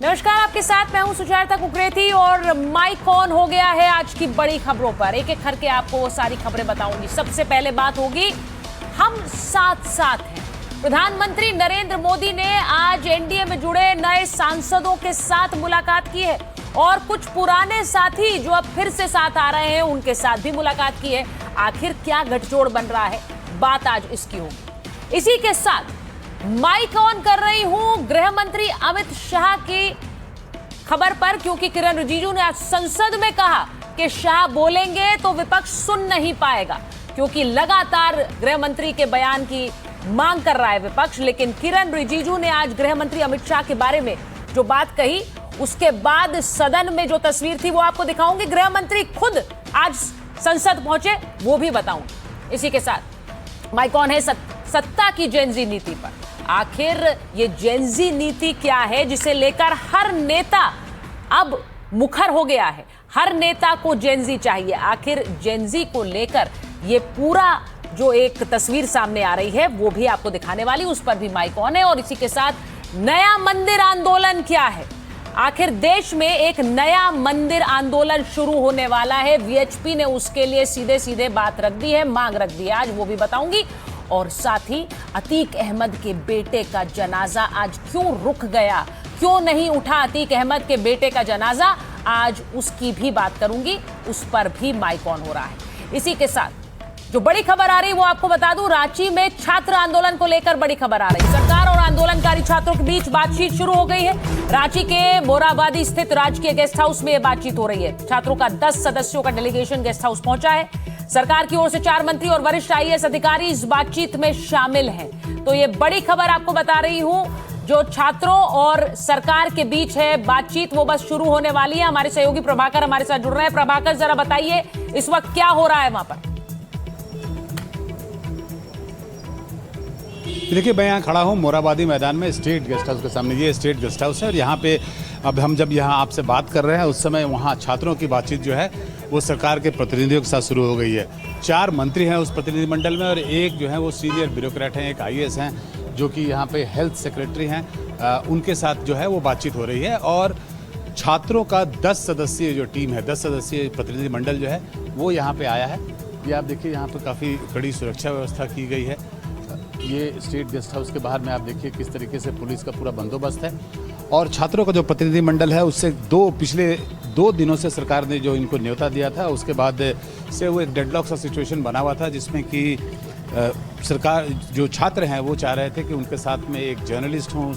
नमस्कार, आपके साथ मैं हूं सुचारिता कुकरेती और माइक ऑन हो गया है आज की बड़ी खबरों पर। एक एक करके आपको वो सारी खबरें बताऊंगी। सबसे पहले बात होगी, हम साथ साथ हैं। प्रधानमंत्री नरेंद्र मोदी ने आज एनडीए में जुड़े नए सांसदों के साथ मुलाकात की है और कुछ पुराने साथी जो अब फिर से साथ आ रहे हैं उनके साथ भी मुलाकात की है। आखिर क्या गठजोड़ बन रहा है, बात आज इसकी होगी। इसी के साथ माइक ऑन कर रही हूं गृह मंत्री अमित शाह की खबर पर, क्योंकि किरण रिजिजू ने आज संसद में कहा कि शाह बोलेंगे तो विपक्ष सुन नहीं पाएगा, क्योंकि लगातार गृह मंत्री के बयान की मांग कर रहा है विपक्ष। लेकिन किरण रिजिजू ने आज गृह मंत्री अमित शाह के बारे में जो बात कही, उसके बाद सदन में जो तस्वीर थी वो आपको दिखाऊंगी। गृह मंत्री खुद आज संसद पहुंचे, वो भी बताऊंगी। इसी के साथ माइक ऑन है सत्ता की जेनजी नीति पर। आखिर ये जेनजी नीति क्या है जिसे लेकर हर नेता अब मुखर हो गया है। हर नेता को जेनजी चाहिए। आखिर जेनजी को लेकर ये पूरा जो एक तस्वीर सामने आ रही है वो भी आपको दिखाने वाली, उस पर भी माइक ऑन है। और इसी के साथ नया मंदिर आंदोलन क्या है, आखिर देश में एक नया मंदिर आंदोलन शुरू होने वाला है। वीएचपी ने उसके लिए सीधे सीधे बात रख दी है, मांग रख दी है, आज वो भी बताऊंगी। और साथ ही अतीक अहमद के बेटे का जनाजा आज क्यों रुक गया, क्यों नहीं उठा अतीक अहमद के बेटे का जनाजा, आज उसकी भी बात करूंगी, उस पर भी माइक ऑन हो रहा है। इसी के साथ जो बड़ी खबर आ रही है वो आपको बता दूं, रांची में छात्र आंदोलन को लेकर बड़ी खबर आ रही है। सरकार और आंदोलनकारी छात्रों के बीच बातचीत शुरू हो गई है। रांची के मोराबादी स्थित राजकीय गेस्ट हाउस में यह बातचीत हो रही है। छात्रों का 10 सदस्यों का डेलीगेशन गेस्ट हाउस पहुंचा है। सरकार की ओर से 4 मंत्री और वरिष्ठ आईएएस अधिकारी इस बातचीत में शामिल हैं। तो ये बड़ी खबर आपको बता रही हूं, जो छात्रों और सरकार के बीच है बातचीत, वो बस शुरू होने वाली है। हमारे सहयोगी प्रभाकर हमारे साथ जुड़ रहे हैं। प्रभाकर, जरा बताइए इस वक्त क्या हो रहा है वहां पर। देखिए, मैं यहाँ खड़ा हूँ मोराबादी मैदान में स्टेट गेस्ट हाउस के सामने। ये स्टेट गेस्ट हाउस है और यहाँ पे अब हम जब यहाँ आपसे बात कर रहे हैं उस समय वहाँ छात्रों की बातचीत जो है वो सरकार के प्रतिनिधियों के साथ शुरू हो गई है। 4 मंत्री हैं उस प्रतिनिधिमंडल में और एक जो है वो सीनियर ब्यूरोक्रेट हैं, एक आईएएस हैं जो कि यहाँ पे हेल्थ सेक्रेटरी हैं। उनके साथ जो है वो बातचीत हो रही है और छात्रों का 10 सदस्यीय जो टीम है, 10 सदस्यीय प्रतिनिधिमंडल जो है वो यहाँ पे आया है। ये आप देखिए, यहाँ पर काफ़ी कड़ी सुरक्षा व्यवस्था की गई है। ये स्टेट गेस्ट हाउस के बाहर में आप देखिए किस तरीके से पुलिस का पूरा बंदोबस्त है। और छात्रों का जो प्रतिनिधिमंडल है उससे पिछले 2 दिनों से सरकार ने जो इनको न्योता दिया था, उसके बाद से वो एक डेडलॉक सा सिचुएशन बना हुआ था, जिसमें कि सरकार जो छात्र हैं वो चाह रहे थे कि उनके साथ में एक जर्नलिस्ट हों,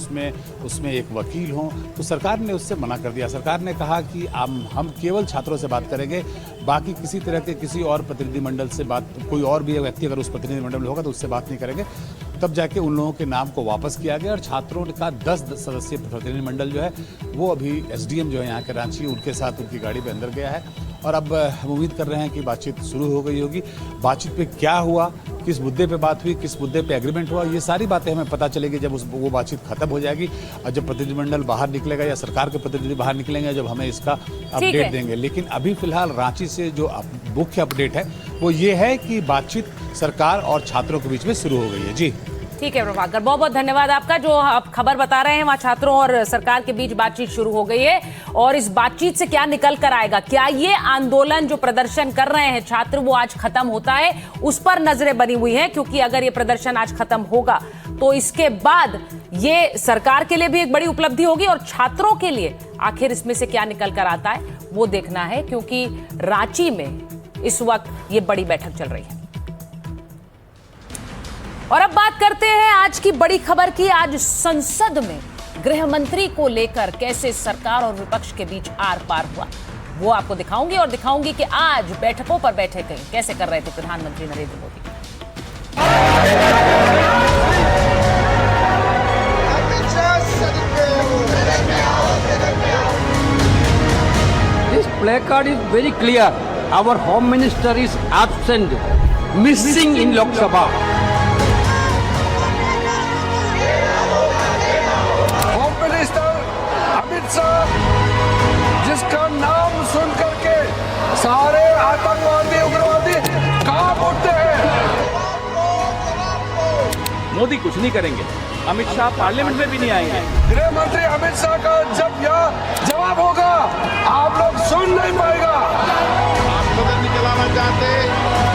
उसमें एक वकील हों। तो सरकार ने उससे मना कर दिया। सरकार ने कहा कि हम केवल छात्रों से बात करेंगे, बाकी किसी तरह के किसी और प्रतिनिधिमंडल से बात, कोई और भी व्यक्ति अगर उस प्रतिनिधिमंडल में होगा तो उससे बात नहीं करेंगे। तब जाके उन लोगों के नाम को वापस किया गया और छात्रों का 10 सदस्यीय प्रतिनिधिमंडल जो है वो अभी एसडीएम जो है यहाँ के रांची, उनके साथ उनकी गाड़ी पे अंदर गया है। और अब हम उम्मीद कर रहे हैं कि बातचीत शुरू हो गई होगी। बातचीत पे क्या हुआ, किस मुद्दे पे बात हुई, किस मुद्दे पे एग्रीमेंट हुआ, ये सारी बातें हमें पता चलेगी जब वो बातचीत खत्म हो जाएगी और जब प्रतिनिधिमंडल बाहर निकलेगा या सरकार के प्रतिनिधि बाहर निकलेंगे, जब हमें इसका अपडेट देंगे। लेकिन अभी फिलहाल रांची से जो मुख्य अपडेट है वो ये है कि बातचीत सरकार और छात्रों के बीच में शुरू हो गई है। जी ठीक है प्रभाकर, बहुत बहुत धन्यवाद आपका। जो आप खबर बता रहे हैं वहां छात्रों और सरकार के बीच बातचीत शुरू हो गई है और इस बातचीत से क्या निकल कर आएगा, क्या ये आंदोलन जो प्रदर्शन कर रहे हैं छात्र वो आज खत्म होता है, उस पर नजरें बनी हुई हैं। क्योंकि अगर ये प्रदर्शन आज खत्म होगा तो इसके बाद ये सरकार के लिए भी एक बड़ी उपलब्धि होगी और छात्रों के लिए आखिर इसमें से क्या निकल कर आता है वो देखना है, क्योंकि रांची में इस वक्त ये बड़ी बैठक चल रही है। और अब बात करते हैं आज की बड़ी खबर की। आज संसद में गृह मंत्री को लेकर कैसे सरकार और विपक्ष के बीच आर पार हुआ वो आपको दिखाऊंगी और दिखाऊंगी कि आज बैठकों पर बैठे कैसे कर रहे थे प्रधानमंत्री Narendra Modi. This placard is very clear. Our Home Minister is absent, missing in Lok Sabha. जिसका नाम सुन करके सारे आतंकवादी उग्रवादी कहां उठते हैं। मोदी कुछ नहीं करेंगे, अमित शाह पार्लियामेंट में भी नहीं आएंगे। गृह मंत्री अमित शाह का जब यह जवाब होगा आप लोग सुन नहीं पाएगा। आप सदन में चलाना चाहते,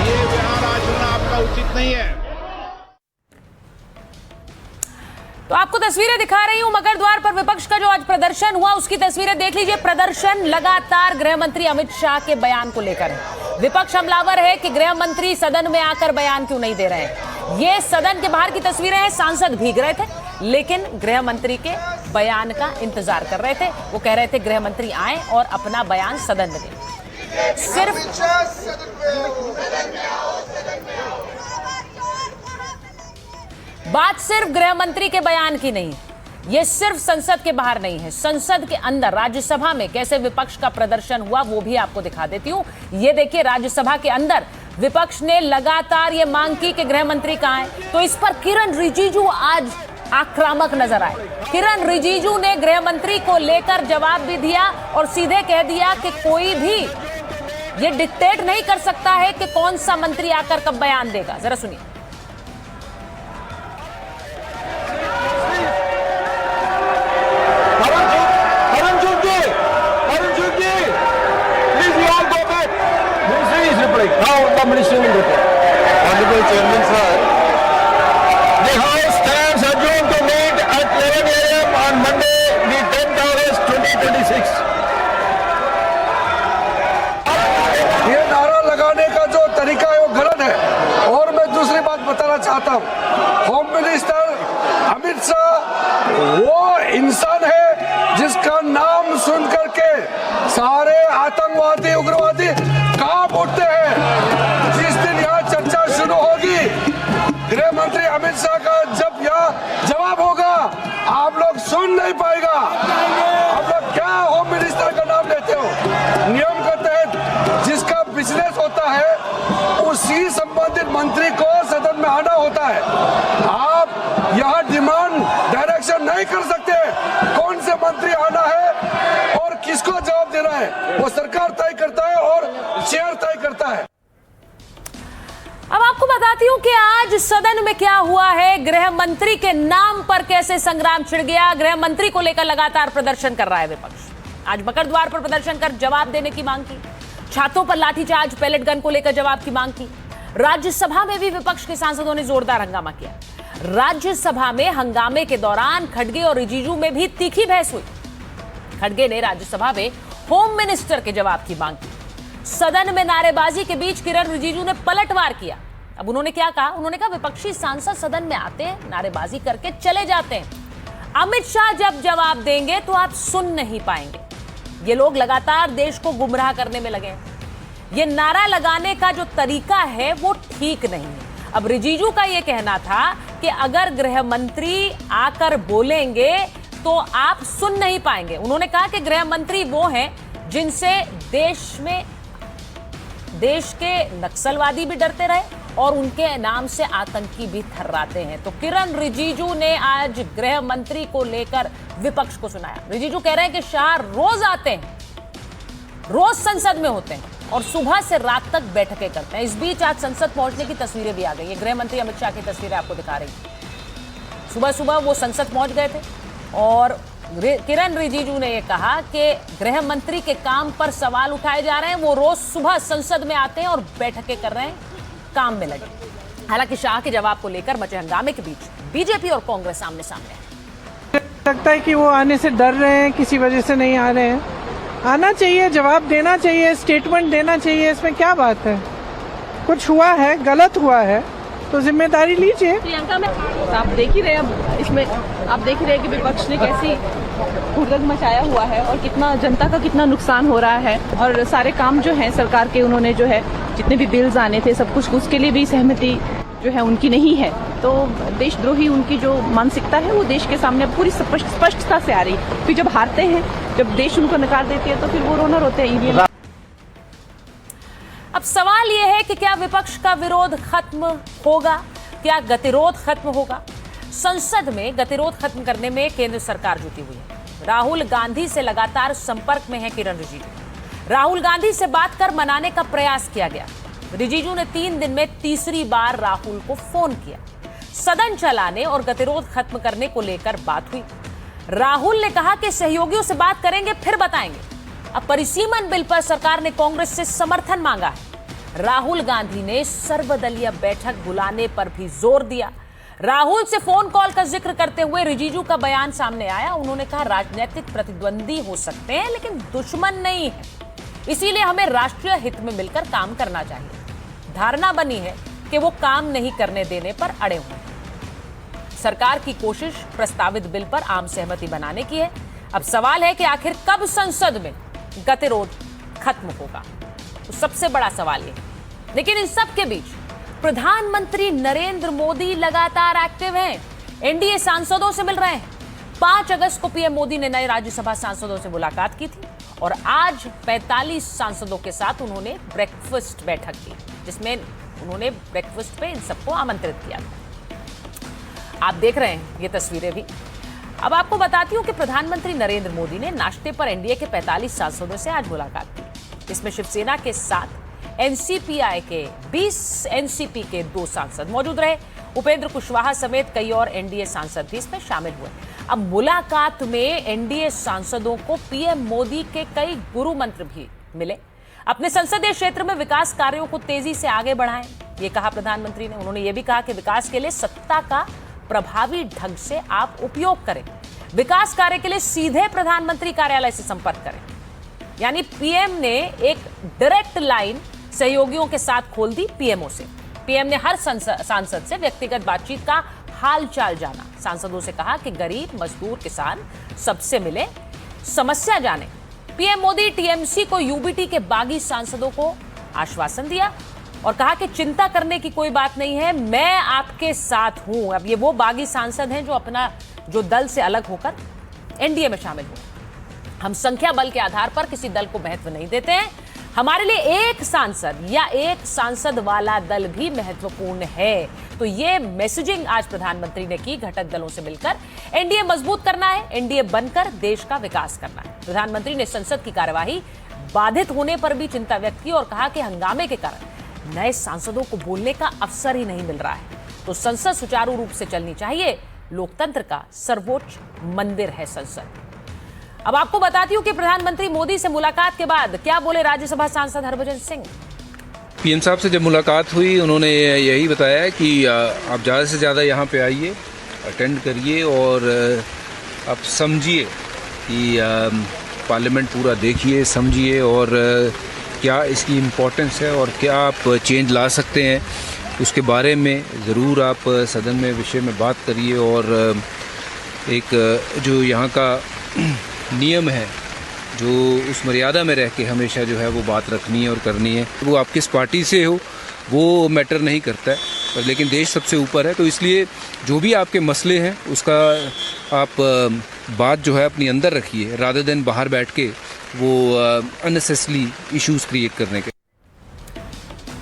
ये व्यवहार आचरण आपका उचित नहीं है। तो आपको तस्वीरें दिखा रही हूं मकर द्वार पर विपक्ष का जो आज प्रदर्शन हुआ उसकी तस्वीरें देख लीजिए। प्रदर्शन लगातार गृह मंत्री अमित शाह के बयान को लेकर है। विपक्ष हमलावर है कि गृह मंत्री सदन में आकर बयान क्यों नहीं दे रहे हैं। ये सदन के बाहर की तस्वीरें हैं। सांसद भीग रहे थे लेकिन गृह मंत्री के बयान का इंतजार कर रहे थे। वो कह रहे थे गृह मंत्री आए और अपना बयान सदन में दें। बात सिर्फ गृह मंत्री के बयान की नहीं, ये सिर्फ संसद के बाहर नहीं है, संसद के अंदर राज्यसभा में कैसे विपक्ष का प्रदर्शन हुआ वो भी आपको दिखा देती हूं। ये देखिए, राज्यसभा के अंदर विपक्ष ने लगातार ये मांग की कि गृह मंत्री कहां है, तो इस पर किरण रिजिजू आज आक्रामक नजर आए। किरण रिजिजू ने गृह मंत्री को लेकर जवाब भी दिया और सीधे कह दिया कि कोई भी ये डिक्टेट नहीं कर सकता है कि कौन सा मंत्री आकर कब बयान देगा। जरा सुनिए। Now the minister will report. Honorable Chairman sir, the House stands adjourned to meet at 11 a.m. on Monday, the 10th August 2026. ये नारा लगाने का जो तरीका है वो गलत है। और मैं दूसरी बात बताना चाहता हूँ, होम मिनिस्टर अमित शाह वो इंसान है जिसका नाम सुन करके सारे आतंकवादी उग्रवादी कांप उठते हैं। जिस दिन यहाँ चर्चा शुरू होगी, गृह मंत्री अमित शाह का जब यह जवाब होगा आप लोग सुन नहीं पाएगा। आप लोग क्या होम मिनिस्टर का नाम लेते हो? नियम के तहत जिसका बिजनेस होता है उसी संबंधित मंत्री को सदन में आना होता है। आप यहाँ डिमांड डायरेक्शन नहीं कर सकते कौन से मंत्री आना है और किसको जवाब देना है, वो सरकार तय करता है और चेयर तय करता है। अब आपको बताती हूं कि आज सदन में क्या हुआ है। गृह मंत्री के नाम पर कैसे संग्राम छिड़ गया। गृह मंत्री को लेकर लगातार प्रदर्शन कर रहा है विपक्ष। आज मकर द्वार पर प्रदर्शन कर जवाब देने की मांग की, छात्रों पर लाठीचार्ज पैलेट गन को लेकर जवाब की मांग की। राज्यसभा में भी विपक्ष के सांसदों ने जोरदार हंगामा किया। राज्यसभा में हंगामे के दौरान खड़गे और रिजिजू में भी तीखी बहस हुई। खड़गे ने राज्यसभा में होम मिनिस्टर के जवाब की मांग की। सदन में नारेबाजी के बीच किरण रिजिजू ने पलटवार किया। अब उन्होंने क्या कहा? उन्होंने कहा विपक्षी सांसद सदन में आते हैं, नारेबाजी करके चले जाते हैं। अमित शाह जब जवाब देंगे तो आप सुन नहीं पाएंगे। ये लोग लगातार देश को गुमराह करने में लगे हैं। ये नारा लगाने का जो तरीका है वो ठीक नहीं है। अब रिजिजू का ये कहना था कि अगर गृह मंत्री आकर बोलेंगे तो आप सुन नहीं पाएंगे। उन्होंने कहा कि गृह मंत्री वो हैं जिनसे देश के नक्सलवादी भी डरते रहे और उनके नाम से आतंकी भी थर्राते हैं। तो किरण रिजिजू ने आज गृह मंत्री को लेकर विपक्ष को सुनाया। रिजिजू कह रहे हैं कि शाह रोज आते हैं, रोज संसद में होते हैं और सुबह से रात तक बैठकें करते हैं। इस बीच आज संसद पहुंचने की तस्वीरें भी आ गई है। गृह मंत्री अमित शाह की तस्वीरें आपको दिखा रही हैं। सुबह सुबह वो संसद पहुंच गए थे और किरण रिजिजू ने यह कहा कि गृह मंत्री के काम पर सवाल उठाए जा रहे हैं। वो रोज सुबह संसद में आते हैं और बैठकें कर रहे हैं, काम में लगे। हालांकि शाह के जवाब को लेकर मचे हंगामे के बीच बीजेपी और कांग्रेस आमने सामने है। लगता है कि वो आने से डर रहे हैं, किसी वजह से नहीं आ रहे हैं। आना चाहिए, जवाब देना चाहिए, स्टेटमेंट देना चाहिए। इसमें क्या बात है? कुछ हुआ है, गलत हुआ है तो जिम्मेदारी लीजिए। प्रियंका में आप देख ही रहे हैं, इसमें आप देख ही रहे हैं कि विपक्ष ने कैसी हुड़दंग मचाया हुआ है और कितना जनता का कितना नुकसान हो रहा है। और सारे काम जो हैं सरकार के, उन्होंने जो है जितने भी बिल्स आने थे सब कुछ, उसके लिए भी सहमति जो है उनकी नहीं है। तो देशद्रोही उनकी जो मानसिकता है वो देश के सामने पूरी स्पष्टता से आ रही है। फिर जब हारते हैं, जब देश उनको नकार देती है तो फिर वो रोना रोते हैं ईवीएम। अब सवाल यह है कि क्या विपक्ष का विरोध खत्म होगा? क्या गतिरोध खत्म होगा? संसद में गतिरोध खत्म करने में केंद्र सरकार जुटी हुई है। राहुल गांधी से लगातार संपर्क में है किरण रिजिजू। राहुल गांधी से बात कर मनाने का प्रयास किया गया। रिजिजू ने 3 दिन में तीसरी बार राहुल को फोन किया। सदन चलाने और गतिरोध खत्म करने को लेकर बात हुई। राहुल ने कहा कि सहयोगियों से बात करेंगे फिर बताएंगे। अब परिसीमन बिल पर सरकार ने कांग्रेस से समर्थन मांगा है। राहुल गांधी ने सर्वदलीय बैठक बुलाने पर भी जोर दिया। राहुल से फोन कॉल का जिक्र करते हुए रिजिजू का बयान सामने आया। उन्होंने कहा राजनीतिक प्रतिद्वंदी हो सकते हैं लेकिन दुश्मन नहीं है, इसीलिए हमें राष्ट्रीय हित में मिलकर काम करना चाहिए। धारणा बनी है कि वो काम नहीं करने देने पर अड़े हुए हैं। सरकार की कोशिश प्रस्तावित बिल पर आम सहमति बनाने की है। अब सवाल है कि आखिर कब संसद में गतिरोध खत्म होगा, तो सबसे बड़ा सवाल ये। लेकिन इन सब के बीच प्रधानमंत्री नरेंद्र मोदी लगातार एक्टिव हैं। एनडीए सांसदों से मिल रहे हैं। 5 अगस्त को पीएम मोदी ने नए राज्यसभा सांसदों से मुलाकात की थी और आज 45 सांसदों के साथ उन्होंने ब्रेकफास्ट बैठक की, जिसमें उन्होंने ब्रेकफास्ट पे इन सबको आमंत्रित किया था। आप देख रहे हैं ये तस्वीरें भी। अब आपको बताती हूं कि प्रधानमंत्री नरेंद्र मोदी ने नाश्ते पर एनडीए के 45 सांसदों से आज मुलाकात की। इसमें शिवसेना के 7, एनसीपीआई के 20, एनसीपी के 2 सांसद मौजूद रहे। उपेंद्र कुशवाहा समेत कई और एनडीए सांसद भी इसमें शामिल हुए। अब मुलाकात में एनडीए सांसदों को पीएम मोदी के कई गुरु मंत्र भी मिले। अपने संसदीय क्षेत्र में विकास कार्यों को तेजी से आगे बढ़ाएं, ये कहा प्रधानमंत्री ने। उन्होंने ये भी कहा कि विकास के लिए सत्ता का प्रभावी ढंग से आप उपयोग करें। विकास कार्य के लिए सीधे प्रधानमंत्री कार्यालय से संपर्क करें। यानी पीएम ने एक डायरेक्ट लाइन सहयोगियों के साथ खोल दी पीएमओ से। पीएम ने हर सांसद से व्यक्तिगत बातचीत का हालचाल जाना। सांसदों से कहा कि गरीब, मजदूर, किसान सबसे मिले, समस्या जाने। पीएम मोदी टीएमसी को यूबीटी के बागी सांसदों को आश्वासन दिया और कहा कि चिंता करने की कोई बात नहीं है, मैं आपके साथ हूं। अब ये वो बागी सांसद हैं जो दल से अलग होकर एनडीए में शामिल हुए। हम संख्या बल के आधार पर किसी दल को महत्व नहीं देते हैं। हमारे लिए एक सांसद या एक सांसद वाला दल भी महत्वपूर्ण है। तो ये मैसेजिंग आज प्रधानमंत्री ने की। घटक दलों से मिलकर एनडीए मजबूत करना है, एनडीए बनकर देश का विकास करना है। प्रधानमंत्री ने संसद की कार्यवाही बाधित होने पर भी चिंता व्यक्त की और कहा कि हंगामे के कारण नए सांसदों को बोलने का अवसर ही नहीं मिल रहा है। तो संसद सुचारू रूप से चलनी चाहिए। लोकतंत्र का सर्वोच्च मंदिर है संसद। अब आपको बताती हूं कि प्रधानमंत्री मोदी से मुलाकात के बाद क्या बोले राज्यसभा सांसद हरभजन सिंह। पीएम साहब से जब मुलाकात हुई, उन्होंने यही बताया कि आप ज़्यादा से ज़्यादा यहाँ पे आइए, अटेंड करिए और आप समझिए कि पार्लियामेंट पूरा देखिए, समझिए और क्या इसकी इम्पोर्टेंस है और क्या आप चेंज ला सकते हैं, उसके बारे में ज़रूर आप सदन में विषय में बात करिए। और एक जो यहाँ का नियम है, जो उस मर्यादा में रह के हमेशा जो है वो बात रखनी है और करनी है। वो आप किस पार्टी से हो वो मैटर नहीं करता है, पर लेकिन देश सबसे ऊपर है। तो इसलिए जो भी आपके मसले हैं उसका आप बात जो है अपनी अंदर रखिए, रादर देन बाहर बैठ के वो अननेसेसरी इश्यूज क्रिएट करने के।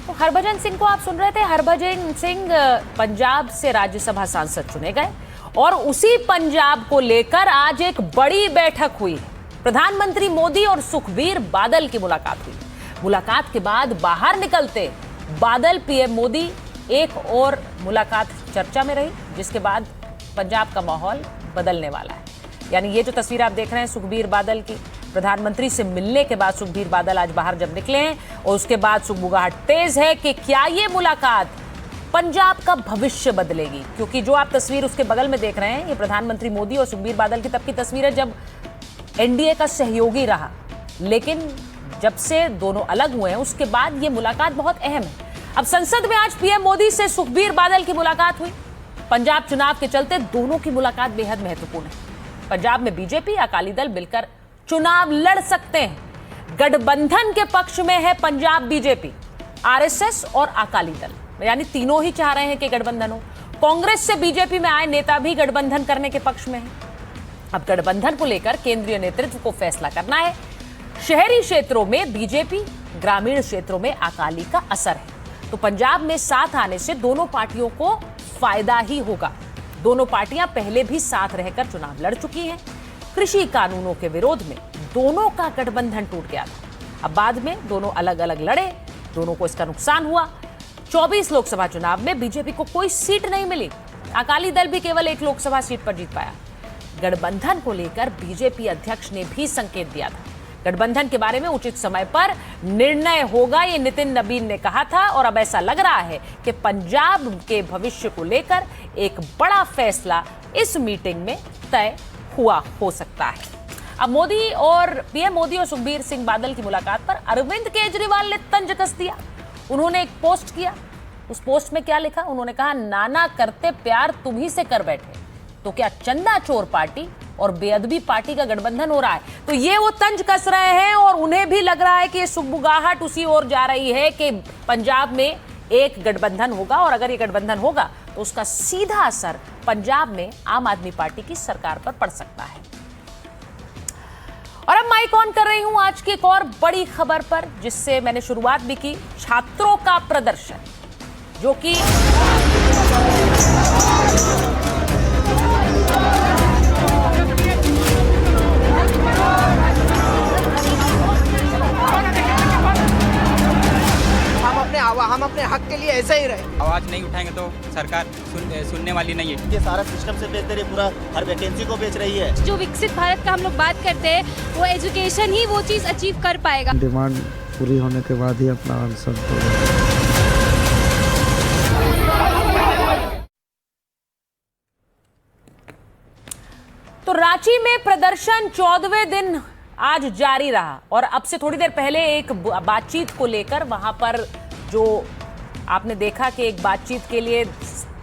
तो हरभजन सिंह को आप सुन रहे थे। हरभजन सिंह पंजाब से राज्यसभा सांसद चुने गए और उसी पंजाब को लेकर आज एक बड़ी बैठक हुई। प्रधानमंत्री मोदी और सुखबीर बादल की मुलाकात हुई। मुलाकात के बाद बाहर निकलते बादल, पीएम मोदी, एक और मुलाकात चर्चा में रही, जिसके बाद पंजाब का माहौल बदलने वाला है। यानी ये जो तस्वीर आप देख रहे हैं सुखबीर बादल की, प्रधानमंत्री से मिलने के बाद सुखबीर बादल आज बाहर जब निकले हैं और उसके बाद सुगबुगाहट तेज है कि क्या ये मुलाकात पंजाब का भविष्य बदलेगी। क्योंकि जो आप तस्वीर उसके बगल में देख रहे हैं, ये प्रधानमंत्री मोदी और सुखबीर बादल की तब की तस्वीर है जब एनडीए का सहयोगी रहा, लेकिन जब से दोनों अलग हुए हैं उसके बाद ये मुलाकात बहुत अहम है। अब संसद में आज पीएम मोदी से सुखबीर बादल की मुलाकात हुई। पंजाब चुनाव के चलते दोनों की मुलाकात बेहद महत्वपूर्ण है। पंजाब में बीजेपी, अकाली दल मिलकर चुनाव लड़ सकते हैं। गठबंधन के पक्ष में है पंजाब बीजेपी, आरएसएस और अकाली दल, यानी तीनों ही चाह रहे हैं कि गठबंधन हो। कांग्रेस से बीजेपी में आए नेता भी गठबंधन करने के पक्ष में हैं। अब गठबंधन को लेकर केंद्रीय नेतृत्व को फैसला करना है। शहरी क्षेत्रों में बीजेपी, ग्रामीण क्षेत्रों में अकाली का असर है। तो पंजाब में साथ आने से दोनों पार्टियों को फायदा ही होगा। दोनों पार्टियां पहले भी साथ रहकर चुनाव लड़ चुकी हैं। कृषि कानूनों के विरोध में दोनों का गठबंधन टूट गया था। अब बाद में दोनों अलग अलग लड़े, दोनों को इसका नुकसान हुआ। 24 लोकसभा चुनाव में बीजेपी को कोई सीट नहीं मिली, अकाली दल भी केवल एक लोकसभा सीट पर जीत पाया। गठबंधन को लेकर बीजेपी अध्यक्ष ने भी संकेत दिया था। गठबंधन के बारे में उचित समय पर निर्णय होगा, ये नितिन नबीन ने कहा था। और अब ऐसा लग रहा है कि पंजाब के भविष्य को लेकर एक बड़ा फैसला इस मीटिंग में तय हुआ हो सकता है। अब पीएम मोदी और सुखबीर सिंह बादल की मुलाकात पर अरविंद केजरीवाल ने तंज कस दिया। उन्होंने एक पोस्ट किया। उस पोस्ट में क्या लिखा? उन्होंने कहा, नाना करते प्यार तुम ही से कर बैठे, तो क्या चंदा चोर पार्टी और बेअदबी पार्टी का गठबंधन हो रहा है? तो ये वो तंज कस रहे हैं और उन्हें भी लग रहा है कि सुगबुगाहट उसी ओर जा रही है कि पंजाब में एक गठबंधन होगा, और अगर ये गठबंधन होगा तो उसका सीधा असर पंजाब में आम आदमी पार्टी की सरकार पर पड़ सकता है। और अब माइक ऑन कर रही हूं आज की एक और बड़ी खबर पर, जिससे मैंने शुरुआत भी की। छात्रों का प्रदर्शन, जो कि हम अपने हक के लिए ऐसे ही रहे। आवाज नहीं उठाएंगे तो सरकार सुनने वाली नहीं है। ये सारा सिस्टम से बेहतर है, पूरा हर वैकेंसी को बेच रही है। जो विकसित भारत का हम लोग बात करते हैं, वो एजुकेशन ही वो चीज अचीव कर पाएगा। डिमांड पूरी होने के बाद ही अपना आंसर होगा। तो रांची में प्रदर्शन 14वें दिन आज जारी रहा। और अब से थोड़ी देर पहले एक बातचीत को लेकर वहां पर जो आपने देखा कि एक बातचीत के लिए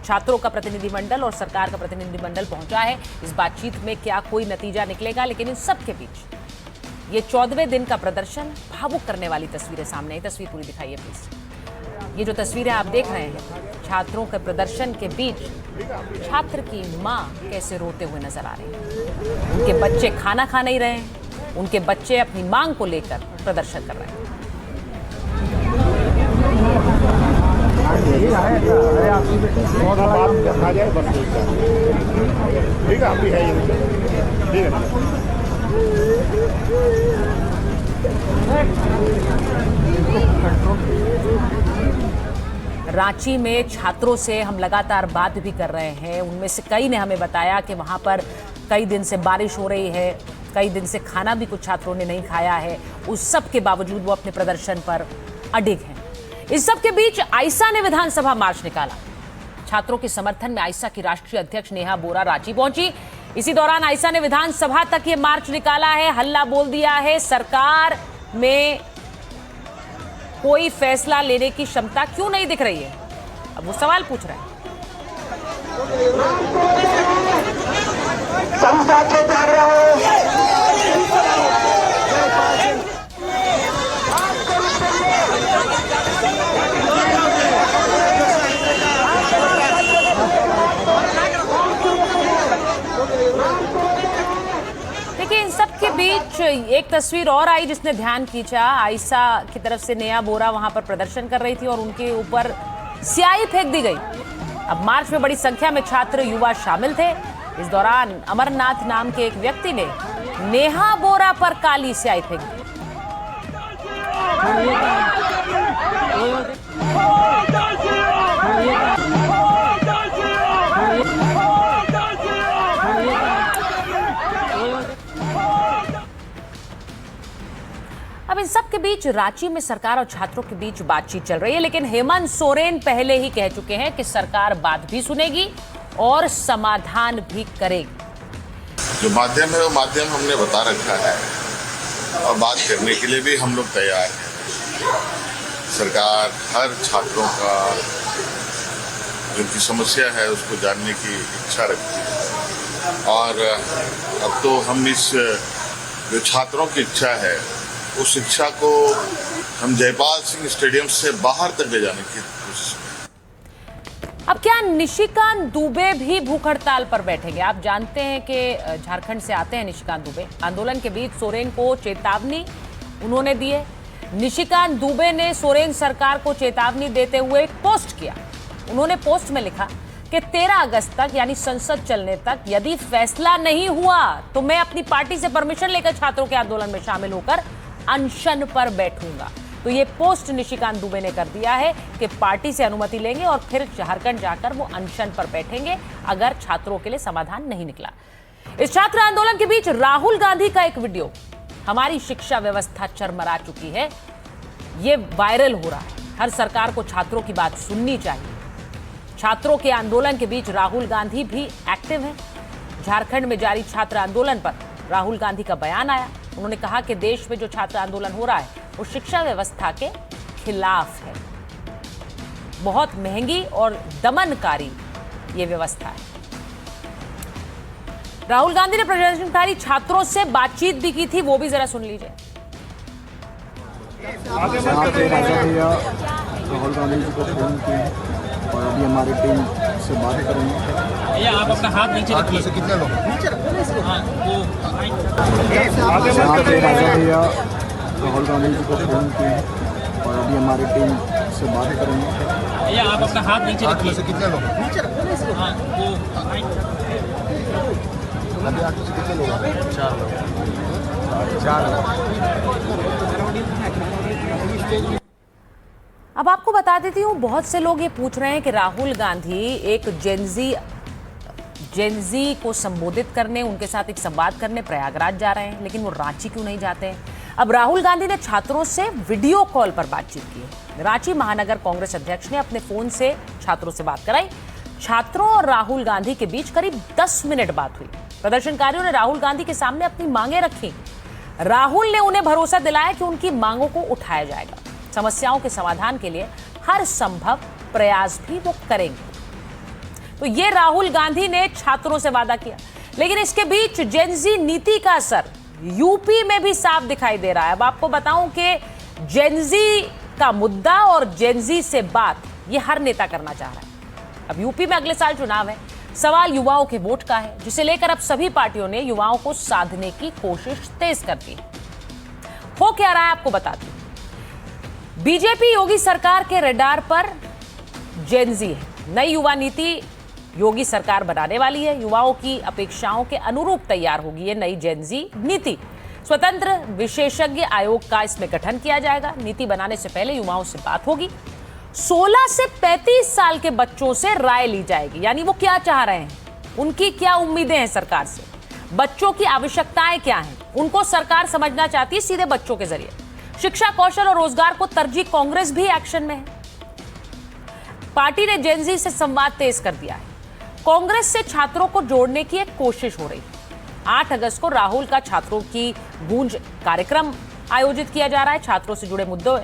छात्रों का प्रतिनिधिमंडल और सरकार का प्रतिनिधिमंडल पहुंचा है। इस बातचीत में क्या कोई नतीजा निकलेगा? लेकिन इन सब के बीच ये 14वें दिन का प्रदर्शन, भावुक करने वाली तस्वीरें सामने आई। तस्वीर पूरी दिखाइए प्लीज। ये जो तस्वीरें आप देख रहे हैं, छात्रों के प्रदर्शन के बीच छात्र की मां कैसे रोते हुए नजर आ रही है। उनके बच्चे खाना खा नहीं रहे हैं, उनके बच्चे अपनी मांग को लेकर प्रदर्शन कर रहे हैं। रांची में छात्रों से हम लगातार बात भी कर रहे हैं। उनमें से कई ने हमें बताया कि वहां पर कई दिन से बारिश हो रही है, कई दिन से खाना भी कुछ छात्रों ने नहीं खाया है। उस सब के बावजूद वो अपने प्रदर्शन पर अडिग हैं। इस सब के बीच आइसा ने विधानसभा मार्च निकाला। छात्रों के समर्थन में आइसा की राष्ट्रीय अध्यक्ष नेहा बोरा रांची पहुंची। इसी दौरान आइसा ने विधानसभा तक ये मार्च निकाला है, हल्ला बोल दिया है। सरकार में कोई फैसला लेने की क्षमता क्यों नहीं दिख रही है? अब वो सवाल पूछ रहे हैं। देखिए, इन सब के बीच एक तस्वीर और आई जिसने ध्यान खींचा। आइसा की तरफ से नेहा बोरा वहां पर प्रदर्शन कर रही थी और उनके ऊपर स्याही फेंक दी गई। अब मार्च में बड़ी संख्या में छात्र युवा शामिल थे। इस दौरान अमरनाथ नाम के एक व्यक्ति ने नेहा बोरा पर काली स्याही फेंक दी। अब इन सब के बीच रांची में सरकार और छात्रों के बीच बातचीत चल रही है, लेकिन हेमंत सोरेन पहले ही कह चुके हैं कि सरकार बात भी सुनेगी और समाधान भी करेगी। जो माध्यम है वो माध्यम हमने बता रखा है और बात करने के लिए भी हम लोग तैयार हैं। सरकार हर छात्रों का जो उनकी समस्या है उसको जानने की इच्छा रखती है और अब तो हम इस जो छात्रों की इच्छा है उस शिक्षा को हम जयपाल सिंह स्टेडियम से बाहर तक ले जाने की कोशिश में। अब क्या निशिकांत दुबे भी भूख हड़ताल पर बैठेंगे? आप जानते हैं कि झारखंड से आते हैं निशिकांत दुबे। आंदोलन के बीच सोरेन को चेतावनी उन्होंने दी है। निशिकांत दुबे ने सोरेन सरकार को चेतावनी देते हुए एक पोस्ट किया। उन्होंने पोस्ट में लिखा कि 13 अगस्त तक यानी संसद चलने तक यदि फैसला नहीं हुआ तो मैं अपनी पार्टी से परमिशन लेकर छात्रों के आंदोलन में शामिल होकर अनशन पर बैठूंगा। तो ये पोस्ट निशिकांत दुबे ने कर दिया है कि पार्टी से अनुमति लेंगे और फिर झारखंड जाकर वो अनशन पर बैठेंगे अगर छात्रों के लिए समाधान नहीं निकला। इस छात्र आंदोलन के बीच राहुल गांधी का एक वीडियो, हमारी शिक्षा व्यवस्था चरमरा चुकी है, ये वायरल हो रहा है। हर सरकार को छात्रों की बात सुननी चाहिए। छात्रों के आंदोलन के बीच राहुल गांधी भी एक्टिव हैं। झारखंड में जारी छात्र आंदोलन पर राहुल गांधी का बयान आया। उन्होंने कहा कि देश में जो छात्र आंदोलन हो रहा है वो शिक्षा व्यवस्था के खिलाफ है। बहुत महंगी और दमनकारी ये व्यवस्था है। राहुल गांधी ने प्रदर्शनकारी छात्रों से बातचीत भी की थी, वो भी जरा सुन लीजिए। राहुल गांधी जी को फोन किए और अभी हमारी टीम से बात करेंगे। भैया आप अपना हाथ नीचे रखिए। से कितने लोग भैया राहुल गांधी जी को फोन किए और अभी हमारी टीम से बात करेंगे। भैया आप अपना हाथ नीचे रखिए। से कितने लोग कितने लोग? 4 लोग। अब आपको बता देती हूँ, बहुत से लोग ये पूछ रहे हैं कि राहुल गांधी एक जेनजी को संबोधित करने, उनके साथ एक संवाद करने प्रयागराज जा रहे हैं, लेकिन वो रांची क्यों नहीं जाते हैं। अब राहुल गांधी ने छात्रों से वीडियो कॉल पर बातचीत की है। रांची महानगर कांग्रेस अध्यक्ष ने अपने फोन से छात्रों से बात कराई। छात्रों और राहुल गांधी के बीच करीब 10 मिनट बात हुई। प्रदर्शनकारियों ने राहुल गांधी के सामने अपनी मांगे रखी। राहुल ने उन्हें भरोसा दिलाया कि उनकी मांगों को उठाया जाएगा। समस्याओं के समाधान के लिए हर संभव प्रयास भी वो करेंगे। तो ये राहुल गांधी ने छात्रों से वादा किया। लेकिन इसके बीच जेनजी नीति का असर यूपी में भी साफ दिखाई दे रहा है। अब आपको बताऊं कि जेनजी का मुद्दा और जेनजी से बात ये हर नेता करना चाह रहा है। अब यूपी में अगले साल चुनाव है। सवाल युवाओं के वोट का है, जिसे लेकर अब सभी पार्टियों ने युवाओं को साधने की कोशिश तेज कर दी है। हो क्या रहा है आपको बताती हूं। बीजेपी योगी सरकार के रडार पर जेनजी है। नई युवा नीति योगी सरकार बनाने वाली है। युवाओं की अपेक्षाओं के अनुरूप तैयार होगी ये नई जेनजी नीति। स्वतंत्र विशेषज्ञ आयोग का इसमें गठन किया जाएगा। नीति बनाने से पहले युवाओं से बात होगी। 16 से 35 साल के बच्चों से राय ली जाएगी, यानी वो क्या चाह रहे हैं, उनकी क्या उम्मीदें हैं सरकार से, बच्चों की आवश्यकताएं क्या हैं, उनको सरकार समझना चाहती है सीधे बच्चों के जरिए। शिक्षा, कौशल और रोजगार को तरजीह कांग्रेस भी एक्शन में है। पार्टी ने जेनजी से संवाद तेज कर दिया है। कांग्रेस से छात्रों को जोड़ने की एक कोशिश हो रही है। 8 अगस्त को राहुल का छात्रों की गूंज कार्यक्रम आयोजित किया जा रहा है। छात्रों से जुड़े मुद्दों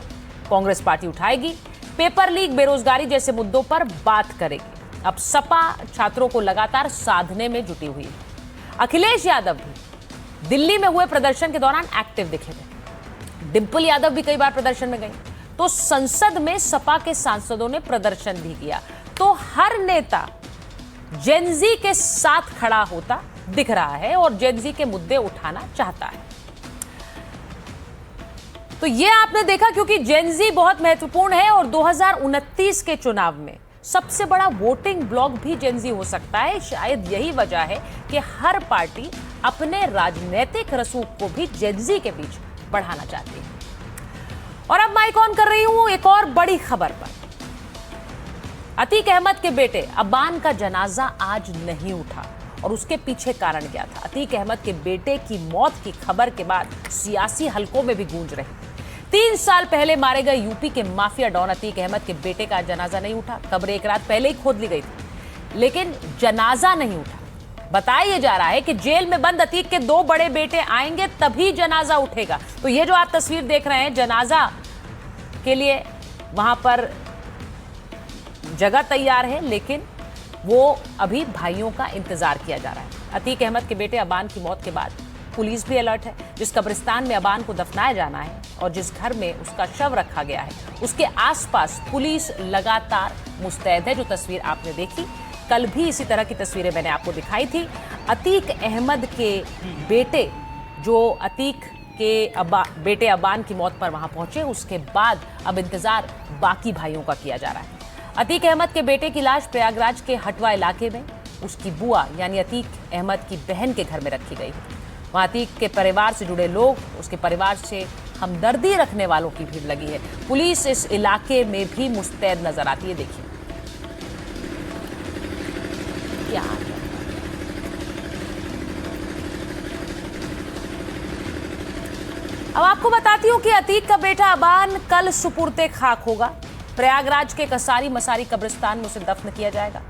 कांग्रेस पार्टी उठाएगी। पेपर लीक, बेरोजगारी जैसे मुद्दों पर बात करेगी। अब सपा छात्रों को लगातार साधने में जुटी हुई है। अखिलेश यादव भी दिल्ली में हुए प्रदर्शन के दौरान एक्टिव दिखे थे। डिंपल यादव भी कई बार प्रदर्शन में गई। तो संसद में सपा के सांसदों ने प्रदर्शन भी किया। तो हर नेता जेनजी के साथ खड़ा होता दिख रहा है और जेनजी के मुद्दे उठाना चाहता है। तो ये आपने देखा, क्योंकि जेनजी बहुत महत्वपूर्ण है और 2029 के चुनाव में सबसे बड़ा वोटिंग ब्लॉक भी जेनजी हो सकता है। शायद यही वजह है कि हर पार्टी अपने राजनीतिक रसूख को भी जेनजी के बीच बढ़ाना चाहती है। और अब माइक ऑन कर रही हूं एक और बड़ी खबर पर। अतीक अहमद के बेटे अबान का जनाजा आज नहीं उठा और उसके पीछे कारण क्या था। अतीक अहमद के बेटे की मौत की खबर के बाद सियासी हलकों में भी गूंज रही। 3 साल पहले मारे गए यूपी के माफिया डॉन अतीक अहमद के बेटे का जनाजा नहीं उठा। कब्र एक रात पहले ही खोद ली गई थी, लेकिन जनाजा नहीं उठा। बताया जा रहा है कि जेल में बंद अतीक के 2 बड़े बेटे आएंगे तभी जनाजा उठेगा। तो ये जो आप तस्वीर देख रहे हैं, जनाजा के लिए वहां पर जगह तैयार है, लेकिन वो अभी भाइयों का इंतजार किया जा रहा है। अतीक अहमद के बेटे अबान की मौत के बाद पुलिस भी अलर्ट है। जिस कब्रिस्तान में अबान को दफनाया जाना है और जिस घर में उसका शव रखा गया है, उसके आसपास पुलिस लगातार मुस्तैद है। जो तस्वीर आपने देखी, कल भी इसी तरह की तस्वीरें मैंने आपको दिखाई थी। अतीक अहमद के बेटे जो अतीक के बेटे अबान की मौत पर वहां पहुंचे, उसके बाद अब इंतजार बाकी भाइयों का किया जा रहा है। अतीक अहमद के बेटे की लाश प्रयागराज के हटवा इलाके में उसकी बुआ यानी अतीक अहमद की बहन के घर में रखी गई। वहां अतीक के परिवार से जुड़े लोग उसके परिवार से हमदर्दी रखने वालों की भीड़ लगी है। पुलिस इस इलाके में भी मुस्तैद नजर आती है। देखिए क्या अब आपको बताती हूं कि अतीक का बेटा अबान कल सुपुर्दे खाक होगा। प्रयागराज के कसारी मसारी कब्रिस्तान में उसे दफन किया जाएगा।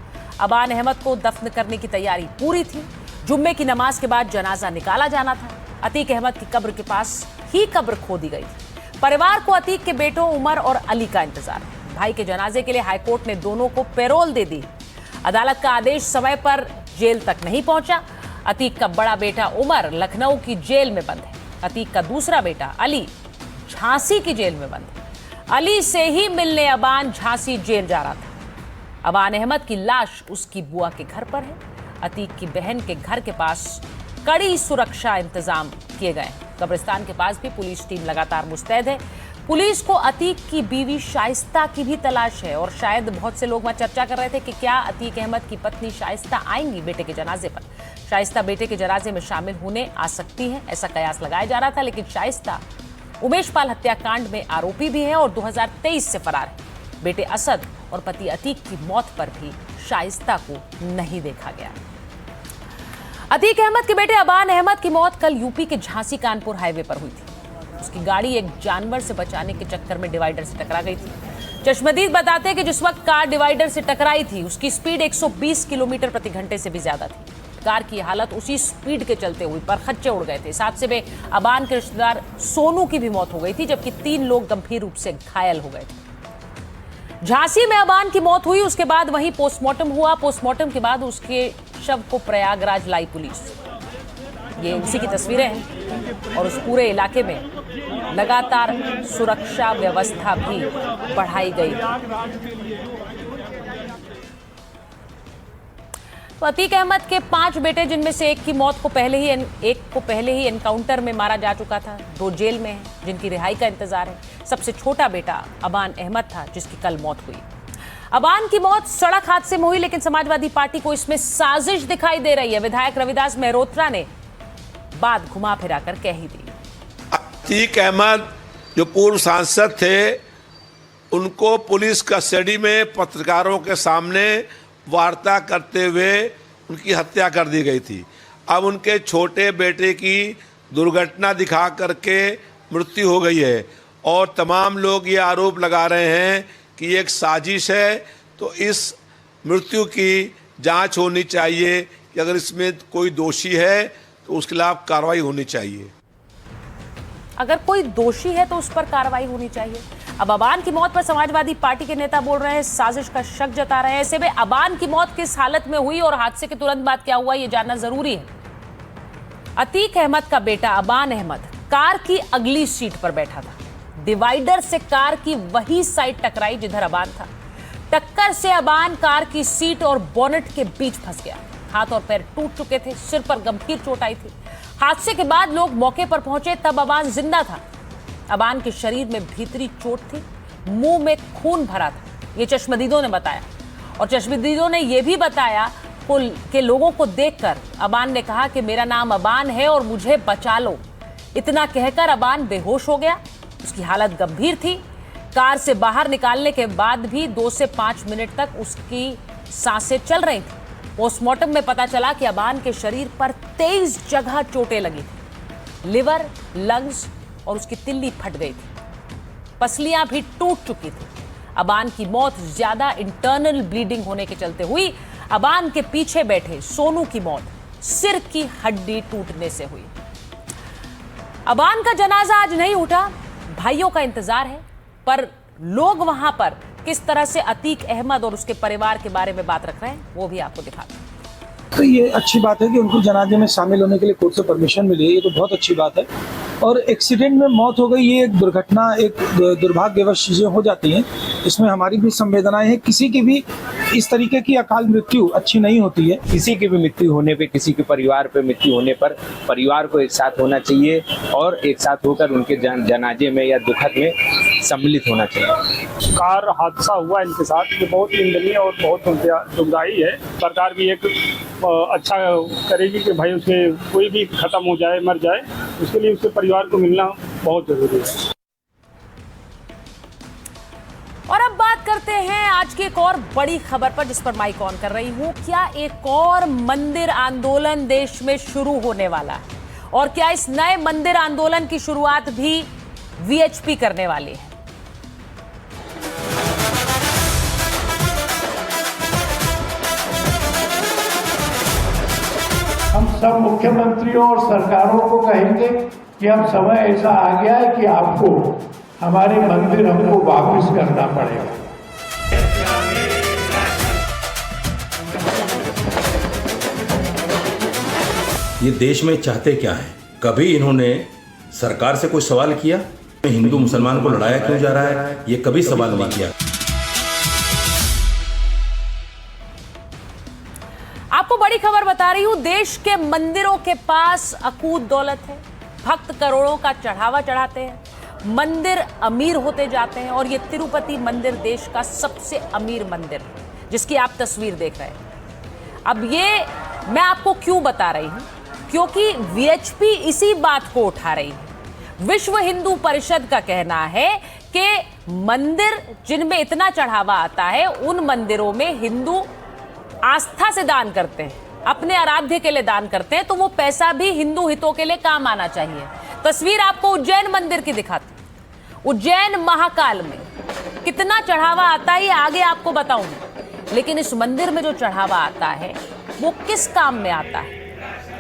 अबान अहमद को दफन करने की तैयारी पूरी थी। जुम्मे की नमाज के बाद जनाजा निकाला जाना था। अतीक अहमद की कब्र के पास ही कब्र खोदी गई थी। परिवार को अतीक के बेटों उमर और अली का इंतजार है। भाई के जनाजे के लिए हाईकोर्ट ने दोनों को पैरोल दे दी। अदालत का आदेश समय पर जेल तक नहीं पहुंचा। अतीक का बड़ा बेटा उमर लखनऊ की जेल में बंद है। अतीक का दूसरा बेटा अली झांसी की जेल में बंद है। अली से ही मिलने अबान झांसी जेल जा रहा था। अबान अहमद की लाश उसकी बुआ के घर पर है। अतीक की बहन के घर के पास कड़ी सुरक्षा इंतजाम किए गए। कब्रिस्तान के पास भी पुलिस टीम लगातार मुस्तैद है। पुलिस को अतीक की बीवी शाइस्ता की भी तलाश है और शायद बहुत से लोग वहां चर्चा कर रहे थे कि क्या अतीक अहमद की पत्नी शाइस्ता आएंगी बेटे के जनाजे पर। शाइस्ता बेटे के जनाजे में शामिल होने आ सकती हैं, ऐसा कयास लगाया जा रहा था। लेकिन शाइस्ता उमेश पाल हत्याकांड में आरोपी भी है और 2023 से फरार है। बेटे असद और पति अतीक की मौत पर भी शाइस्ता को नहीं देखा गया। अतीक अहमद के बेटे अबान अहमद की मौत कल यूपी के झांसी कानपुर हाईवे पर हुई थी। उसकी गाड़ी एक जानवर से बचाने के चक्कर में डिवाइडर से टकरा गई थी। चश्मदीद बताते हैं कि जिस वक्त कार डिवाइडर से टकराई थी उसकी स्पीड 120 किलोमीटर प्रति घंटे से भी ज्यादा थी। कार की हालत उसी स्पीड के चलते हुई पर खच्चे उड़ गए थे। इस हादसे में अबान के रिश्तेदार सोनू की भी मौत हो गई थी, जबकि 3 लोग गंभीर रूप से घायल हो गए थे। झांसी में अबान की मौत हुई, उसके बाद वहीं पोस्टमार्टम हुआ। पोस्टमार्टम के बाद उसके शव को प्रयागराज लाई पुलिस। ये उसी की तस्वीरें हैं और उस पूरे इलाके में लगातार सुरक्षा व्यवस्था भी बढ़ाई गई। तो अतीक अहमद के 5 बेटे, जिनमें से एक की मौत को पहले ही एनकाउंटर में मारा जा चुका था, 2 जेल में हैं, जिनकी रिहाई का इंतजार है। सबसे छोटा बेटा अबान अहमद था, जिसकी कल मौत हुई। अबान की मौत सड़क हादसे में हुई, लेकिन समाजवादी पार्टी को इसमें साजिश दिखाई दे रही है। विधायक रविदास मेहरोत्रा ने बात घुमा फिरा कर कह ही दी। अतीक अहमद जो पूर्व सांसद थे, उनको पुलिस कस्टडी में पत्रकारों के सामने वार्ता करते हुए उनकी हत्या कर दी गई थी। अब उनके छोटे बेटे की दुर्घटना दिखा करके मृत्यु हो गई है और तमाम लोग ये आरोप लगा रहे हैं कि ये एक साजिश है। तो इस मृत्यु की जांच होनी चाहिए कि अगर इसमें कोई दोषी है तो उसके खिलाफ कार्रवाई होनी चाहिए। अगर कोई दोषी है तो उस पर कार्रवाई होनी चाहिए। अब अबान की मौत पर समाजवादी पार्टी के नेता बोल रहे हैं, साजिश का शक जता रहे हैं। ऐसे में अबान की मौत किस हालत में हुई और हादसे के तुरंत बाद क्या हुआ, ये जानना जरूरी है। अतीक अहमद का बेटा अबान अहमद कार की अगली सीट पर बैठा था। डिवाइडर से कार की वही साइड टकराई जिधर अबान था। टक्कर से अबान कार की सीट और बोनेट के बीच फंस गया। हाथ और पैर टूट चुके थे, सिर पर गंभीर चोट आई थी। हादसे के बाद लोग मौके पर पहुंचे, तब अबान जिंदा था। अबान के शरीर में भीतरी चोट थी, मुंह में खून भरा था, ये चश्मदीदों ने बताया। और चश्मदीदों ने यह भी बताया कि लोगों को देखकर अबान ने कहा कि मेरा नाम अबान है और मुझे बचा लो। इतना कहकर अबान बेहोश हो गया। उसकी हालत गंभीर थी। कार से बाहर निकालने के बाद भी 2 से 5 मिनट तक उसकी सांसें चल रही थी। पोस्टमार्टम में पता चला कि अबान के शरीर पर 23 जगह चोटें लगी थी। लिवर, लंग्स और उसकी तिल्ली फट गई थी। पसलियां भी टूट चुकी थी। अबान की मौत ज्यादा इंटरनल ब्लीडिंग होने के चलते हुई। अबान के पीछे बैठे सोनू की मौत सिर की हड्डी टूटने से हुई। अबान का जनाजा आज नहीं उठा, भाइयों का इंतजार है। पर लोग वहां पर किस तरह से अतीक अहमद और उसके परिवार के बारे में बात रख रहे हैं, वो भी आपको दिखाते हैं। तो ये अच्छी बात है कि उनको जनाजे में शामिल होने के लिए कोर्ट से परमिशन मिली है, ये तो बहुत अच्छी बात है। और एक्सीडेंट में मौत हो गई, ये एक दुर्घटना, एक दुर्भाग्यवश चीज़ें हो जाती हैं, इसमें हमारी भी संवेदनाएं हैं। किसी की भी इस तरीके की अकाल मृत्यु अच्छी नहीं होती है। किसी की भी मृत्यु होने पे, किसी के परिवार पे मृत्यु होने पर परिवार को एक साथ होना चाहिए और एक साथ होकर उनके जनाजे में या दुखद में सम्मिलित होना चाहिए। कार हादसा हुआ इनके साथ, ये बहुत निंदनीय और बहुत दुखदायी है। सरकार भी एक अच्छा करेगी कि भाई उसके कोई भी खत्म हो जाए, मर जाए, उसके लिए उसके परिवार को मिलना बहुत जरूरी है। और अब बात करते हैं आज की एक और बड़ी खबर पर, जिस पर माइक ऑन कर रही हूं। क्या एक और मंदिर आंदोलन देश में शुरू होने वाला है? और क्या इस नए मंदिर आंदोलन की शुरुआत भी वीएचपी करने वाली है? हम सब मुख्यमंत्रियों और सरकारों को कहेंगे कि अब समय ऐसा आ गया है कि आपको हमारे मंदिर हमको वापस करना पड़ेगा। ये देश में चाहते क्या है? कभी इन्होंने सरकार से कोई सवाल किया? हिंदू मुसलमान को लड़ाया क्यों जा रहा है? ये कभी सवाल नहीं किया। आपको बड़ी खबर बता रही हूं। देश के मंदिरों के पास अकूत दौलत है। भक्त करोड़ों का चढ़ावा चढ़ाते हैं, मंदिर अमीर होते जाते हैं। और ये तिरुपति मंदिर देश का सबसे अमीर मंदिर है, जिसकी आप तस्वीर देख रहे हैं। अब ये मैं आपको क्यों बता रही हूं? क्योंकि वीएचपी इसी बात को उठा रही है। विश्व हिंदू परिषद का कहना है कि मंदिर जिनमें इतना चढ़ावा आता है, उन मंदिरों में हिंदू आस्था से दान करते हैं, अपने आराध्य के लिए दान करते हैं, तो वो पैसा भी हिंदू हितों के लिए काम आना चाहिए। तस्वीर आपको उज्जैन मंदिर की दिखाती। उज्जैन महाकाल में कितना चढ़ावा आता है ये आगे आपको बताऊंगी, लेकिन इस मंदिर में जो चढ़ावा आता है वो किस काम में आता है?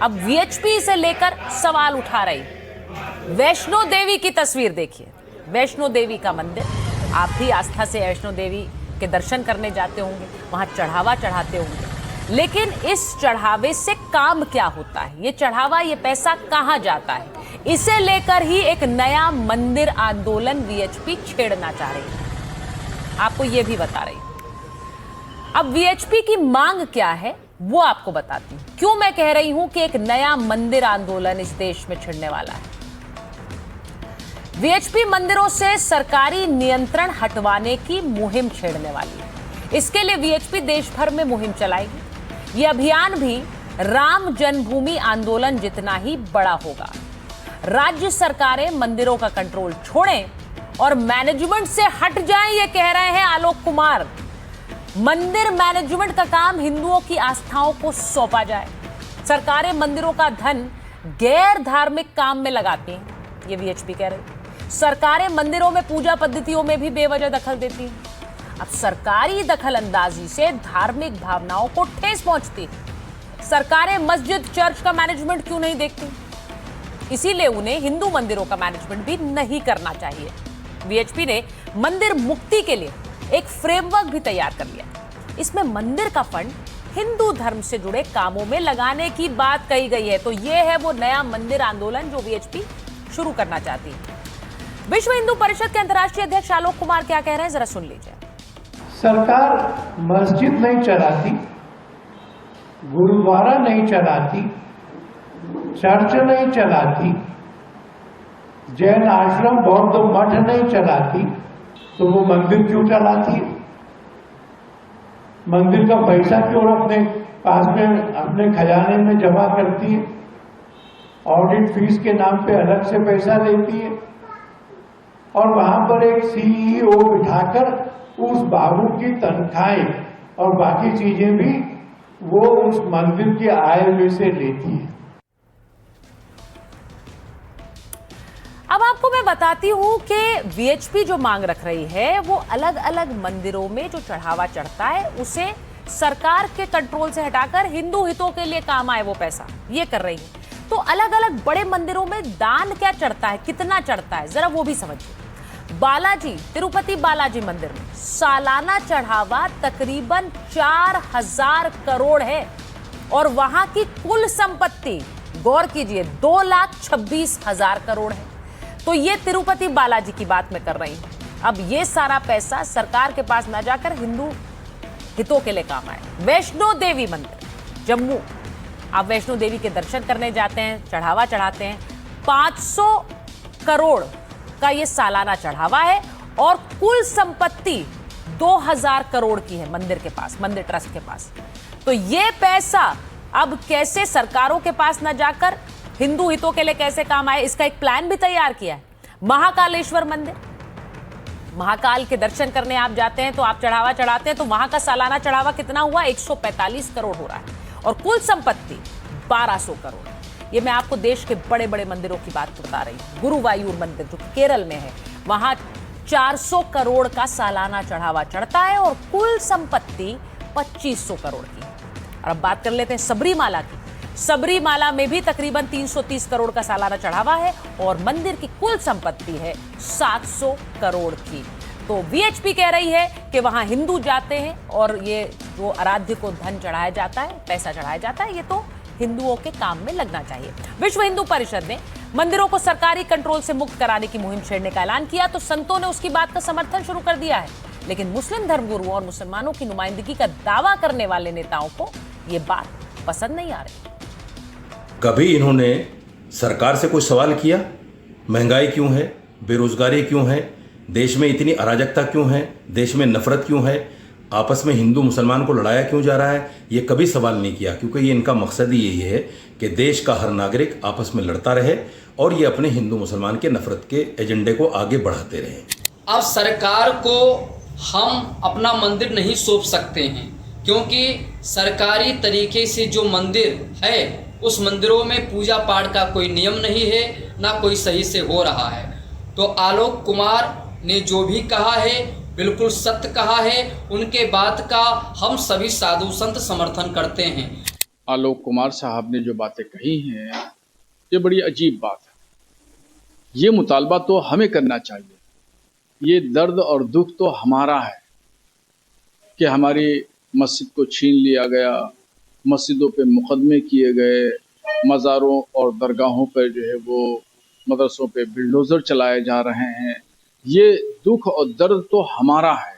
अब वीएचपी से लेकर सवाल उठा रही। वैष्णो देवी की तस्वीर देखिए। वैष्णो देवी का मंदिर, आप भी आस्था से वैष्णो देवी के दर्शन करने जाते होंगे, वहां चढ़ावा चढ़ाते होंगे, लेकिन इस चढ़ावे से काम क्या होता है? ये चढ़ावा, ये पैसा कहां जाता है? इसे लेकर ही एक नया मंदिर आंदोलन वीएचपी छेड़ना चाह रही है। आपको ये भी बता रही हूं। अब वीएचपी की मांग क्या है वो आपको बताती हूं। क्यों मैं कह रही हूं कि एक नया मंदिर आंदोलन इस देश में छिड़ने वाला है। वीएचपी मंदिरों से सरकारी नियंत्रण हटवाने की मुहिम छेड़ने वाली है। इसके लिए वीएचपी देश भर में मुहिम चलाएगी। यह अभियान भी राम जन्मभूमि आंदोलन जितना ही बड़ा होगा। राज्य सरकारें मंदिरों का कंट्रोल छोड़ें और मैनेजमेंट से हट जाएं, ये कह रहे हैं आलोक कुमार। मंदिर मैनेजमेंट का काम हिंदुओं की आस्थाओं को सौंपा जाए। सरकारें मंदिरों का धन गैर धार्मिक काम में लगाती हैं, ये वीएचपी कह रही। सरकारें मंदिरों में पूजा पद्धतियों में भी बेवजह दखल देती हैं। अब सरकारी दखल अंदाजी से धार्मिक भावनाओं को ठेस पहुंचती है। सरकारें मस्जिद चर्च का मैनेजमेंट क्यों नहीं देखती? इसीलिए उन्हें हिंदू मंदिरों का मैनेजमेंट भी नहीं करना चाहिए। वीएचपी ने मंदिर मुक्ति के लिए एक फ्रेमवर्क भी तैयार कर लिया। इसमें मंदिर का फंड हिंदू धर्म से जुड़े कामों में लगाने की बात कही गई है। तो यह है वो नया मंदिर आंदोलन जो वीएचपी शुरू करना चाहती है। विश्व हिंदू परिषद के अंतर्राष्ट्रीय अध्यक्ष आलोक कुमार क्या कह रहे हैं, जरा सुन लीजिए। सरकार मस्जिद नहीं चलाती, गुरुद्वारा नहीं चलाती, चर्च नहीं चलाती, जैन आश्रम बौद्ध मठ नहीं चलाती, तो वो मंदिर क्यों चलाती है? मंदिर का पैसा क्यों अपने पास में अपने खजाने में जमा करती है? ऑडिट फीस के नाम पे अलग से पैसा लेती है और वहां पर एक सीईओ बिठाकर उस बाबू की तनख्वाहें और बाकी चीजें भी वो उस मंदिर की आय में से लेती है। अब आपको मैं बताती हूं कि वीएचपी जो मांग रख रही है वो अलग अलग मंदिरों में जो चढ़ावा चढ़ता है उसे सरकार के कंट्रोल से हटाकर हिंदू हितों के लिए काम आए वो पैसा, ये कर रही है। तो अलग अलग बड़े मंदिरों में दान क्या चढ़ता है, कितना चढ़ता है, जरा वो भी समझिए। बालाजी, तिरुपति बालाजी मंदिर में सालाना चढ़ावा तकरीबन 4000 करोड़ है और वहां की कुल संपत्ति, गौर कीजिए, 2,26,000 करोड़ है। तो ये तिरुपति बालाजी की बात मैं कर रही हूं। अब ये सारा पैसा सरकार के पास ना जाकर हिंदू हितों के लिए काम आए। वैष्णो देवी मंदिर जम्मू, आप वैष्णो देवी के दर्शन करने जाते हैं, चढ़ावा चढ़ाते हैं, 500 करोड़ का ये सालाना चढ़ावा है और कुल संपत्ति 2000 करोड़ की है मंदिर के पास, मंदिर ट्रस्ट के पास। तो ये पैसा अब कैसे सरकारों के पास न जाकर हिंदू हितों के लिए कैसे काम आए, इसका एक प्लान भी तैयार किया है। महाकालेश्वर मंदिर, महाकाल के दर्शन करने आप जाते हैं तो आप चढ़ावा चढ़ाते हैं, तो वहां का सालाना चढ़ावा कितना हुआ? 145 करोड़ हो रहा है और कुल संपत्ति 1200 करोड़। ये मैं आपको देश के बड़े बड़े मंदिरों की बात बता रही हूं। गुरुवायूर मंदिर जो केरल में है, वहां 400 करोड़ का सालाना चढ़ावा चढ़ता है और कुल संपत्ति 2500 करोड़ की। और अब बात कर लेते हैं सबरीमाला की। सबरीमाला में भी तकरीबन 330 करोड़ का सालाना चढ़ावा है और मंदिर की कुल संपत्ति है 700 करोड़ की। तो वीएचपी कह रही है कि वहां हिंदू जाते हैं और ये जो आराध्य को धन चढ़ाया जाता है, पैसा चढ़ाया जाता है, ये तो हिंदुओं के काम में लगना चाहिए। विश्व हिंदू परिषद ने मंदिरों को सरकारी कंट्रोल से मुक्त कराने की मुहिम छेड़ने का ऐलान किया तो संतों ने उसकी बात का समर्थन शुरू कर दिया है, लेकिन मुस्लिम धर्मगुरुओं और मुसलमानों की नुमाइंदगी का दावा करने वाले नेताओं को ये बात पसंद नहीं आ रही। कभी इन्होंने सरकार से कोई सवाल किया? महंगाई क्यों है, बेरोजगारी क्यों है, देश में इतनी अराजकता क्यों है, देश में नफरत क्यों है, आपस में हिंदू मुसलमान को लड़ाया क्यों जा रहा है? ये कभी सवाल नहीं किया, क्योंकि ये इनका मकसद ही यही है कि देश का हर नागरिक आपस में लड़ता रहे और ये अपने हिंदू मुसलमान के नफरत के एजेंडे को आगे बढ़ाते रहे। अब सरकार को हम अपना मंदिर नहीं सौंप सकते हैं, क्योंकि सरकारी तरीके से जो मंदिर है उस मंदिरों में पूजा पाठ का कोई नियम नहीं है, ना कोई सही से हो रहा है। तो आलोक कुमार ने जो भी कहा है बिल्कुल सत्य कहा है, उनके बात का हम सभी साधु संत समर्थन करते हैं। आलोक कुमार साहब ने जो बातें कही हैं ये बड़ी अजीब बात है। ये मुतालबा तो हमें करना चाहिए, ये दर्द और दुख तो हमारा है कि हमारी मस्जिद को छीन लिया गया, मस्जिदों पे मुकदमे किए गए, मज़ारों और दरगाहों पर जो है वो मदरसों पे बिल्डोज़र चलाए जा रहे हैं। ये दुख और दर्द तो हमारा है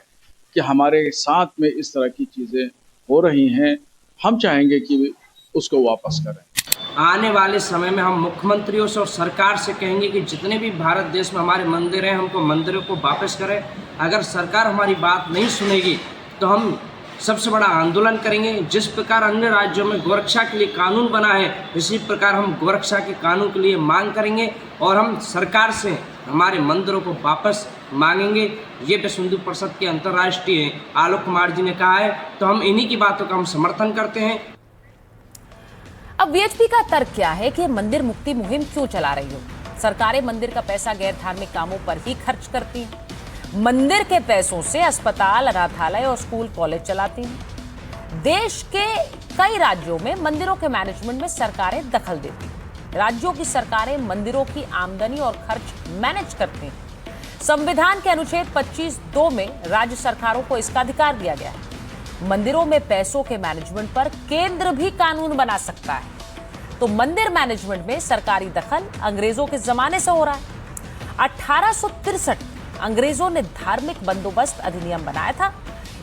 कि हमारे साथ में इस तरह की चीज़ें हो रही हैं। हम चाहेंगे कि उसको वापस करें। आने वाले समय में हम मुख्यमंत्रियों से और सरकार से कहेंगे कि जितने भी भारत देश में हमारे मंदिर हैं, हमको मंदिरों को वापस करें। अगर सरकार हमारी बात नहीं सुनेगी तो हम सबसे बड़ा आंदोलन करेंगे। जिस प्रकार अन्य राज्यों में गोरक्षा के लिए कानून बना है, इसी प्रकार हम गोरक्षा के कानून के लिए मांग करेंगे और हम सरकार से हमारे मंदिरों को वापस मांगेंगे। ये विश्व हिंदू परिषद के अंतर्राष्ट्रीय आलोक कुमार जी ने कहा है, तो हम इन्हीं की बातों का हम समर्थन करते हैं। अब वीएचपी का तर्क क्या है कि मंदिर मुक्ति मुहिम क्यों चला रही हो? सरकारें मंदिर का पैसा गैर धार्मिक कामों पर ही खर्च करती हैं। मंदिर के पैसों से अस्पताल, अनाथालय और स्कूल कॉलेज चलाती हैं। देश के कई राज्यों में मंदिरों के मैनेजमेंट में सरकारें दखल देती हैं। राज्यों की सरकारें मंदिरों की आमदनी और खर्च मैनेज करती हैं। संविधान के अनुच्छेद 25(2) में राज्य सरकारों को इसका अधिकार दिया गया है। मंदिरों में पैसों के मैनेजमेंट पर केंद्र भी कानून बना सकता है। तो मंदिर मैनेजमेंट में सरकारी दखल अंग्रेजों के जमाने से हो रहा है। 1863 अंग्रेजों ने धार्मिक बंदोबस्त अधिनियम बनाया था।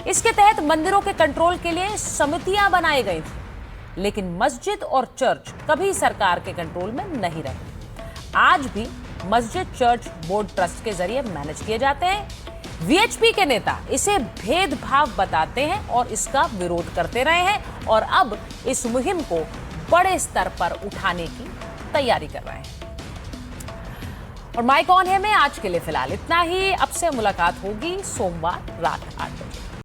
इसके तहत मंदिरों के कंट्रोल के लिए समितियां बनाई गई थी, लेकिन मस्जिद और चर्च कभी सरकार के कंट्रोल में नहीं रहे। आज भी मस्जिद चर्च बोर्ड ट्रस्ट के जरिए मैनेज किए जाते हैं। वीएचपी के नेता इसे भेदभाव बताते हैं और इसका विरोध करते रहे हैं और अब इस मुहिम को बड़े स्तर पर उठाने की तैयारी कर रहे हैं। और माइक ऑन है में आज के लिए फिलहाल इतना ही। अब से मुलाकात होगी सोमवार रात 8 बजे।